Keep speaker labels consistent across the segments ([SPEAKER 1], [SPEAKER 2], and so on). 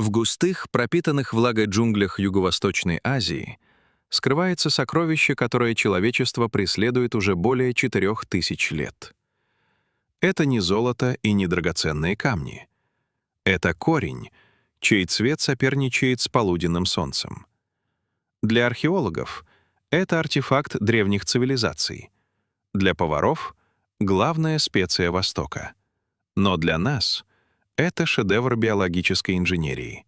[SPEAKER 1] В густых, пропитанных влагой джунглях Юго-Восточной Азии скрывается сокровище, которое человечество преследует уже более 4000 лет. Это не золото и не драгоценные камни. Это корень, чей цвет соперничает с полуденным солнцем. Для археологов это артефакт древних цивилизаций. Для поваров — главная специя Востока. Но для нас — это шедевр биологической инженерии.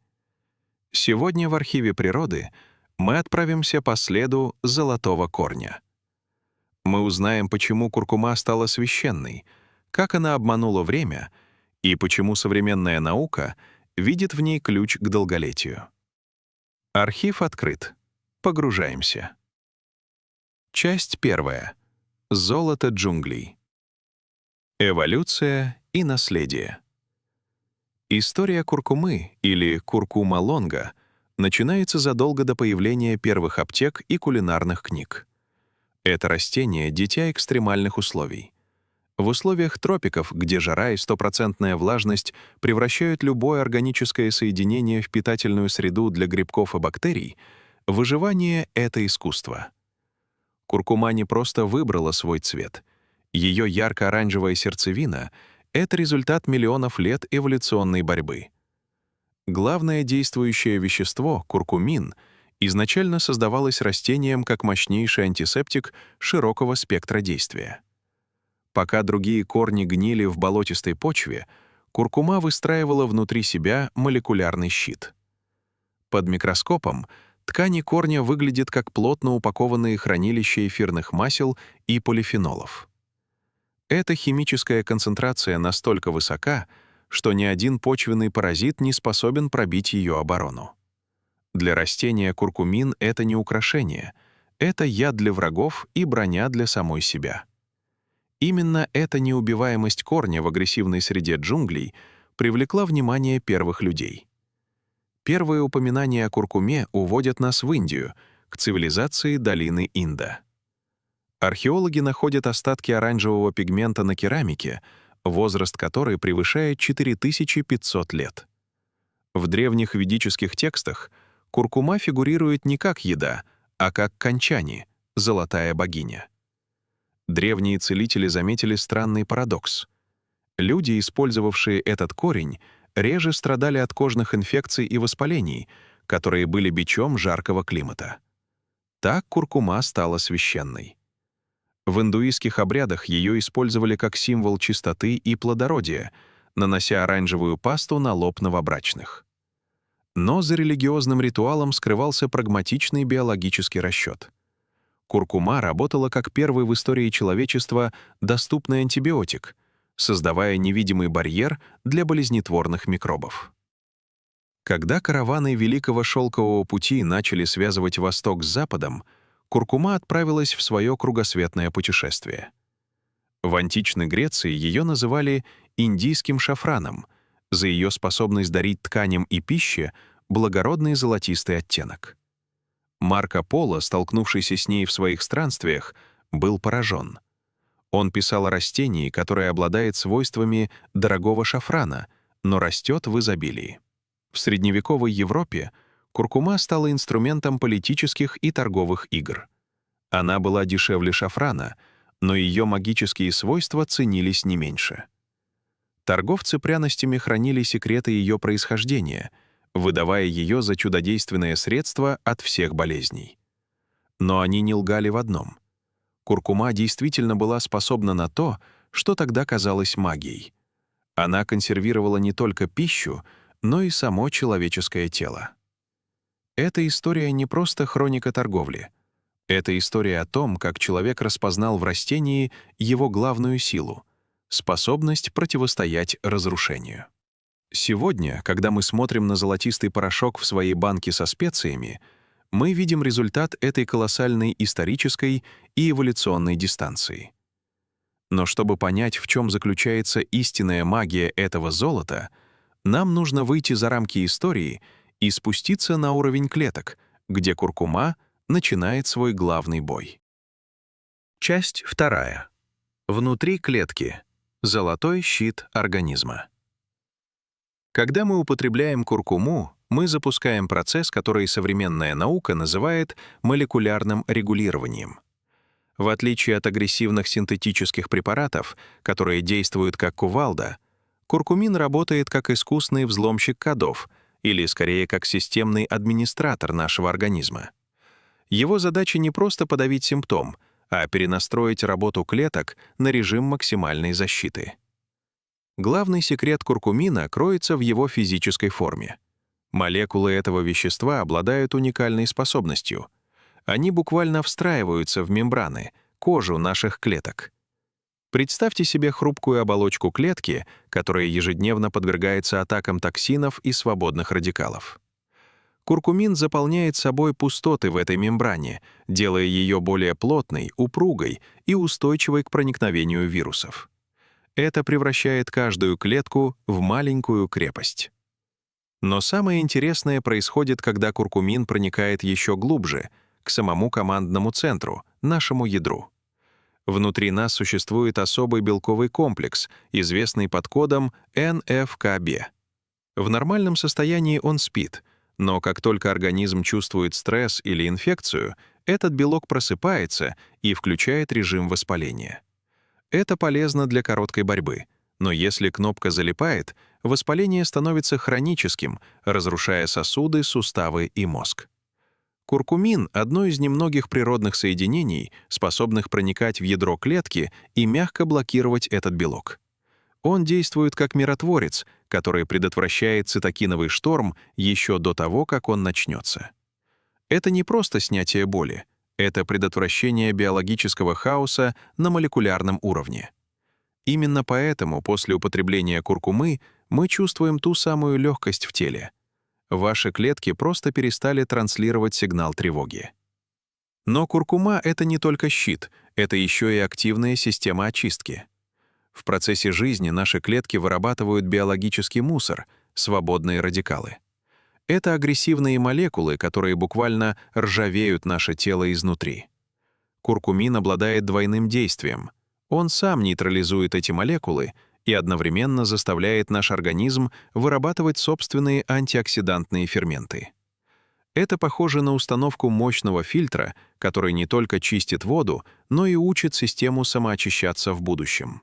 [SPEAKER 1] Сегодня в архиве природы мы отправимся по следу золотого корня. Мы узнаем, почему куркума стала священной, как она обманула время и почему современная наука видит в ней ключ к долголетию. Архив открыт. Погружаемся. Часть 1. Золото джунглей. Эволюция и наследие. История куркумы, или куркума-лонга, начинается задолго до появления первых аптек и кулинарных книг. Это растение — дитя экстремальных условий. В условиях тропиков, где жара и стопроцентная влажность превращают любое органическое соединение в питательную среду для грибков и бактерий, выживание — это искусство. Куркума не просто выбрала свой цвет. Ее ярко-оранжевая сердцевина — это результат миллионов лет эволюционной борьбы. Главное действующее вещество, куркумин, изначально создавалось растением как мощнейший антисептик широкого спектра действия. Пока другие корни гнили в болотистой почве, куркума выстраивала внутри себя молекулярный щит. Под микроскопом ткани корня выглядят как плотно упакованные хранилища эфирных масел и полифенолов. Эта химическая концентрация настолько высока, что ни один почвенный паразит не способен пробить ее оборону. Для растения куркумин — это не украшение, это яд для врагов и броня для самой себя. Именно эта неубиваемость корня в агрессивной среде джунглей привлекла внимание первых людей. Первые упоминания о куркуме уводят нас в Индию, к цивилизации долины Инда. Археологи находят остатки оранжевого пигмента на керамике, возраст которой превышает 4500 лет. В древних ведических текстах куркума фигурирует не как еда, а как канчани, золотая богиня. Древние целители заметили странный парадокс. Люди, использовавшие этот корень, реже страдали от кожных инфекций и воспалений, которые были бичом жаркого климата. Так куркума стала священной. В индуистских обрядах ее использовали как символ чистоты и плодородия, нанося оранжевую пасту на лоб новобрачных. Но за религиозным ритуалом скрывался прагматичный биологический расчет. Куркума работала как первый в истории человечества доступный антибиотик, создавая невидимый барьер для болезнетворных микробов. Когда караваны Великого Шелкового пути начали связывать Восток с Западом, куркума отправилась в свое кругосветное путешествие. В античной Греции ее называли индийским шафраном за ее способность дарить тканям и пище благородный золотистый оттенок. Марко Поло, столкнувшийся с ней в своих странствиях, был поражен. Он писал о растении, которое обладает свойствами дорогого шафрана, но растет в изобилии. В средневековой Европе куркума стала инструментом политических и торговых игр. Она была дешевле шафрана, но ее магические свойства ценились не меньше. Торговцы пряностями хранили секреты ее происхождения, выдавая ее за чудодейственное средство от всех болезней. Но они не лгали в одном. Куркума действительно была способна на то, что тогда казалось магией. Она консервировала не только пищу, но и само человеческое тело. Эта история не просто хроника торговли. Это история о том, как человек распознал в растении его главную силу — способность противостоять разрушению. Сегодня, когда мы смотрим на золотистый порошок в своей банке со специями, мы видим результат этой колоссальной исторической и эволюционной дистанции. Но чтобы понять, в чем заключается истинная магия этого золота, нам нужно выйти за рамки истории и спуститься на уровень клеток, где куркума начинает свой главный бой. Часть 2. Внутри клетки. Золотой щит организма. Когда мы употребляем куркуму, мы запускаем процесс, который современная наука называет молекулярным регулированием. В отличие от агрессивных синтетических препаратов, которые действуют как кувалда, куркумин работает как искусный взломщик кодов, или скорее как системный администратор нашего организма. Его задача не просто подавить симптом, а перенастроить работу клеток на режим максимальной защиты. Главный секрет куркумина кроется в его физической форме. Молекулы этого вещества обладают уникальной способностью. Они буквально встраиваются в мембраны, кожу наших клеток. Представьте себе хрупкую оболочку клетки, которая ежедневно подвергается атакам токсинов и свободных радикалов. Куркумин заполняет собой пустоты в этой мембране, делая ее более плотной, упругой и устойчивой к проникновению вирусов. Это превращает каждую клетку в маленькую крепость. Но самое интересное происходит, когда куркумин проникает еще глубже, к самому командному центру, нашему ядру. Внутри нас существует особый белковый комплекс, известный под кодом НФКБ. В нормальном состоянии он спит, но как только организм чувствует стресс или инфекцию, этот белок просыпается и включает режим воспаления. Это полезно для короткой борьбы, но если кнопка залипает, воспаление становится хроническим, разрушая сосуды, суставы и мозг. Куркумин — одно из немногих природных соединений, способных проникать в ядро клетки и мягко блокировать этот белок. Он действует как миротворец, который предотвращает цитокиновый шторм еще до того, как он начнется. Это не просто снятие боли, это предотвращение биологического хаоса на молекулярном уровне. Именно поэтому после употребления куркумы мы чувствуем ту самую легкость в теле. Ваши клетки просто перестали транслировать сигнал тревоги. Но куркума — это не только щит, это еще и активная система очистки. В процессе жизни наши клетки вырабатывают биологический мусор, свободные радикалы. Это агрессивные молекулы, которые буквально ржавеют наше тело изнутри. Куркумин обладает двойным действием. Он сам нейтрализует эти молекулы и одновременно заставляет наш организм вырабатывать собственные антиоксидантные ферменты. Это похоже на установку мощного фильтра, который не только чистит воду, но и учит систему самоочищаться в будущем.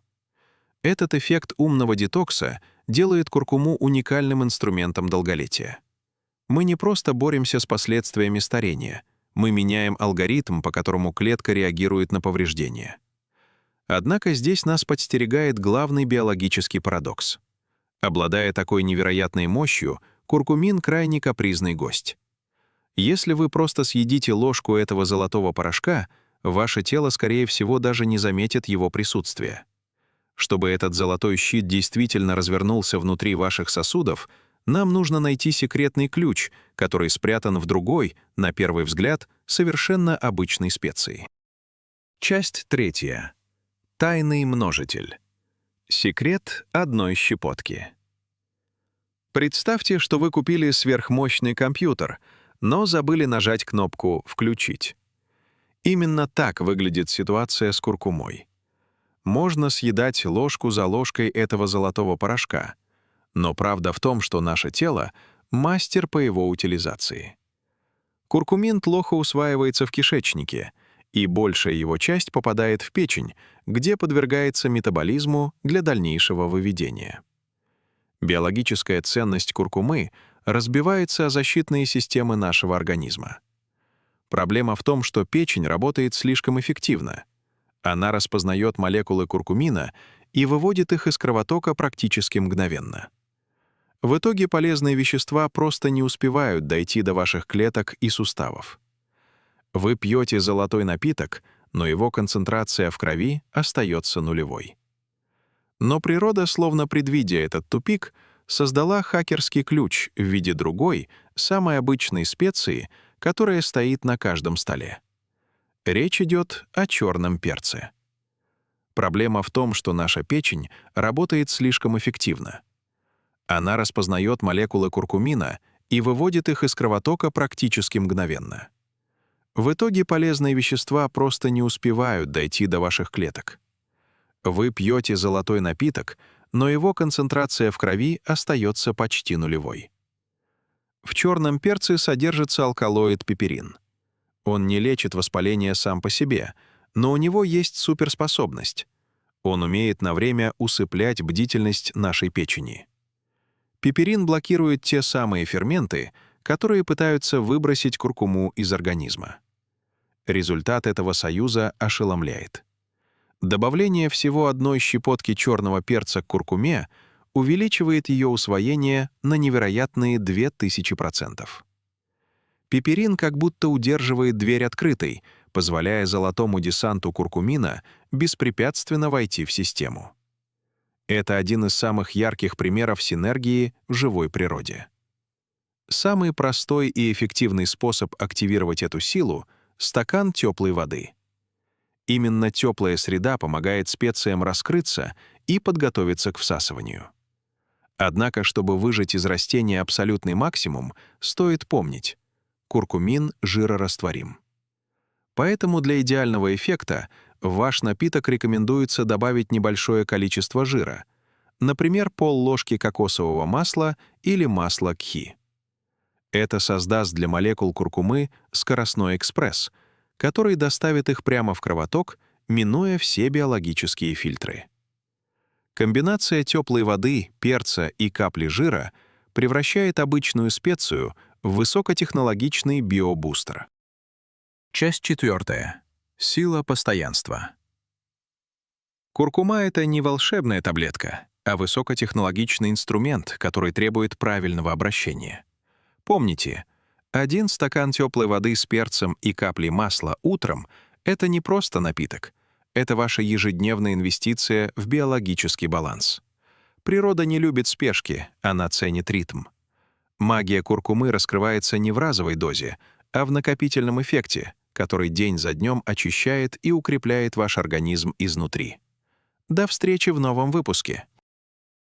[SPEAKER 1] Этот эффект умного детокса делает куркуму уникальным инструментом долголетия. Мы не просто боремся с последствиями старения, мы меняем алгоритм, по которому клетка реагирует на повреждения. Однако здесь нас подстерегает главный биологический парадокс. Обладая такой невероятной мощью, куркумин — крайне капризный гость. Если вы просто съедите ложку этого золотого порошка, ваше тело, скорее всего, даже не заметит его присутствия. Чтобы этот золотой щит действительно развернулся внутри ваших сосудов, нам нужно найти секретный ключ, который спрятан в другой, на первый взгляд, совершенно обычной специи. Часть 3. Тайный множитель. Секрет одной щепотки. Представьте, что вы купили сверхмощный компьютер, но забыли нажать кнопку «Включить». Именно так выглядит ситуация с куркумой. Можно съедать ложку за ложкой этого золотого порошка, но правда в том, что наше тело — мастер по его утилизации. Куркумин плохо усваивается в кишечнике, и большая его часть попадает в печень, где подвергается метаболизму для дальнейшего выведения. Биологическая ценность куркумы разбивается о защитные системы нашего организма. Проблема в том, что печень работает слишком эффективно. Она распознает молекулы куркумина и выводит их из кровотока практически мгновенно. В итоге полезные вещества просто не успевают дойти до ваших клеток и суставов. Вы пьете золотой напиток, но его концентрация в крови остается нулевой. Но природа, словно предвидя этот тупик, создала хакерский ключ в виде другой, самой обычной специи, которая стоит на каждом столе. Речь идет о черном перце. Проблема в том, что наша печень работает слишком эффективно. Она распознает молекулы куркумина и выводит их из кровотока практически мгновенно. В итоге полезные вещества просто не успевают дойти до ваших клеток. Вы пьете золотой напиток, но его концентрация в крови остается почти нулевой. В черном перце содержится алкалоид пиперин. Он не лечит воспаление сам по себе, но у него есть суперспособность. Он умеет на время усыплять бдительность нашей печени. Пиперин блокирует те самые ферменты, которые пытаются выбросить куркуму из организма. Результат этого союза ошеломляет. Добавление всего одной щепотки черного перца к куркуме увеличивает ее усвоение на невероятные 2000%. Пиперин как будто удерживает дверь открытой, позволяя золотому десанту куркумина беспрепятственно войти в систему. Это один из самых ярких примеров синергии в живой природе. Самый простой и эффективный способ активировать эту силу — стакан теплой воды. Именно теплая среда помогает специям раскрыться и подготовиться к всасыванию. Однако, чтобы выжать из растения абсолютный максимум, стоит помнить — куркумин жирорастворим. Поэтому для идеального эффекта в ваш напиток рекомендуется добавить небольшое количество жира, например, пол-ложки кокосового масла или масла кхи. Это создаст для молекул куркумы скоростной экспресс, который доставит их прямо в кровоток, минуя все биологические фильтры. Комбинация теплой воды, перца и капли жира превращает обычную специю в высокотехнологичный биобустер. Часть 4. Сила постоянства. Куркума — это не волшебная таблетка, а высокотехнологичный инструмент, который требует правильного обращения. Помните, 1 стакан теплой воды с перцем и каплей масла утром — это не просто напиток, это ваша ежедневная инвестиция в биологический баланс. Природа не любит спешки, она ценит ритм. Магия куркумы раскрывается не в разовой дозе, а в накопительном эффекте, который день за днем очищает и укрепляет ваш организм изнутри. До встречи в новом выпуске.